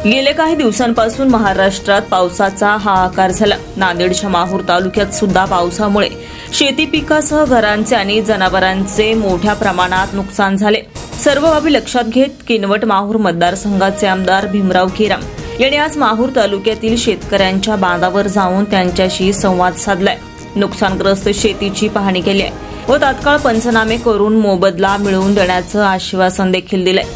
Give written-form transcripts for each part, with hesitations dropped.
गेल्या काही दिवसांपासून महाराष्ट्रात पावसाचा हाहाकार झाला। नांदेडच्या माहूर तालुक्यात सुद्धा पावसामुळे शेती पिकासह घरांचे आणि जनावरांचे मोठ्या प्रमाणात नुकसान झाले। सर्व बाबी लक्षात घेत किनवट माहूर मतदारसंघाचे आमदार भीमराव केराम यांनी आज माहूर तालुक्यातील शेतकऱ्यांच्या बांधावर जाऊन त्यांच्याशी संवाद साधलाय। नुकसानग्रस्त शेतीची पाहणी केली आहे व तात्काळ पंचनामे करून मोबदला मिळवून देण्याचं आश्वासन देखील दिलंय।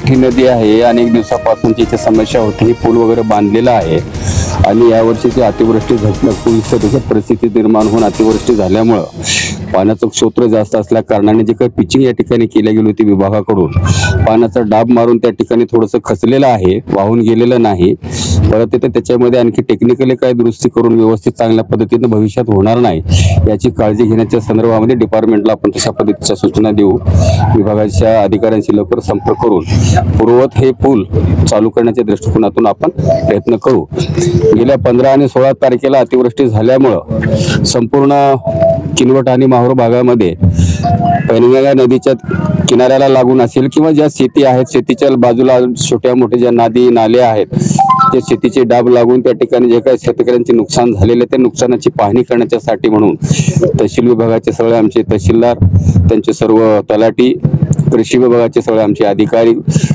ही नदी आहे, अनेक दिवसापासूनची इथे समस्या होती। पूल वगैरे बांधलेला आहे आणि यावर्षीची अतिवृष्टी झटणं पूल परिस्थिती निर्माण होऊन अतिवृष्टी झाल्यामुळे पाण्याचं क्षेत्र जास्त असल्या कारणाने जे काही पिचिंग या ठिकाणी केली गेली होती विभागाकडून, पाण्याचा डाब मारून त्या ठिकाणी थोडंसं खचलेलं आहे, वाहून गेलेलं नाही। परत तिथे त्याच्यामध्ये आणखी टेक्निकली काय दुरुस्ती करून व्यवस्थित चांगल्या पद्धतीने भविष्यात होणार नाही याची काळजी घेण्याच्या संदर्भामध्ये डिपार्टमेंटला आपण तशा पद्धतीच्या सूचना देऊ। विभागाच्या अधिकाऱ्यांशी लवकर संपर्क करून पूर्ववत हे पूल चालू करण्याच्या दृष्टिकोनातून आपण प्रयत्न करू। गेल्या 15 आणि 16 तारखेला अतिवृष्टी झाल्यामुळे संपूर्ण किनवट आणि माहूर भागामध्ये पैनगंगा नदीच्या किनाऱ्याला लागून असेल किंवा ज्या शेती आहेत, शेतीच्या बाजूला छोट्या मोठ्या ज्या नदी नाले आहेत, ते शेतीचे डाब लागून त्या ठिकाणी जे काही शेतकऱ्यांचे नुकसान झालेले त्या नुकसानाची पाहणी करण्यासाठी म्हणून तहसील विभागाचे सगळे आमचे तहसीलदार, त्यांचे सर्व तलाठी, कृषी विभागाचे सगळे आमचे अधिकारी,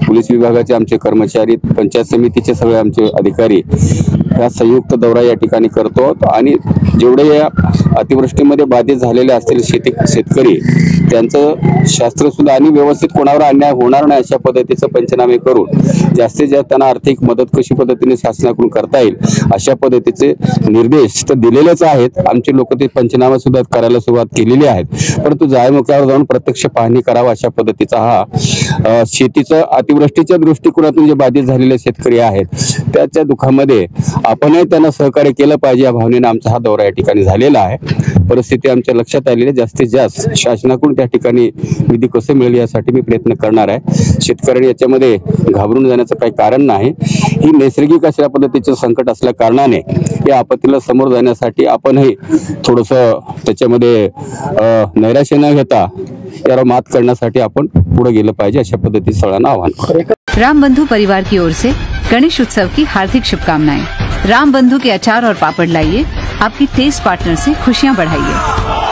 पोलीस विभागाचे आमचे कर्मचारी, पंचायत समितीचे सगळे आमचे अधिकारी या संयुक्त दौरा या ठिकाणी करतो आणि जेवढे या अतिवृष्टीमध्ये बाधित झालेले असतील शेतकरी त्यांचं शास्त्र सुद्धा आणि व्यवस्थित कोणावर अन्याय होणार नाही अशा पद्धतीचं पंचनामे करून जास्तीत जास्त त्यांना आर्थिक मदत कशी पद्धतीने शासनाकडून करता येईल अशा पद्धतीचे निर्देश तर दिलेलेच आहेत। आमचे लोक ते पंचनामा सुद्धा करायला सुरुवात केलेली आहेत, परंतु जायमुखावर जाऊन प्रत्यक्ष पाहणी करावा अशा पद्धतीचा हा शेतीचं अतिवृष्टीच्या दृष्टिकोनातून जे बाधित झालेले शेतकरी आहेत त्याच्या दुःखामध्ये आपणही त्यांना सहकार्य केलं पाहिजे या भावनेने आमचा हा दौरा या ठिकाणी झालेला आहे। परिस्थिती आमच्या लक्षात आलेली, जास्तीत जास्त शासनाकडून त्या ठिकाणी निधी कसे मिळेल यासाठी मी प्रयत्न करणार आहे। शेतकऱ्यांनी याच्यामध्ये घाबरून जाण्याचं काही कारण नाही। ही नैसर्गिक अशा पद्धतीचं संकट असल्या कारणाने या आपत्तीला समोर जाण्यासाठी आपणही थोडंसं त्याच्यामध्ये नैराश्य न घेता यावर मात करण्यासाठी आपण पुढे गेलं पाहिजे अशा पद्धतीचं सगळ्यांना आवाहन। राम बंधु परिवार की ओर से गणेश उत्सव की हार्दिक शुभकामनाएं। राम बंधु के अचार और पापड़ लाइए, आपकी टेस्ट पार्टनर से खुशियां बढ़ाइए।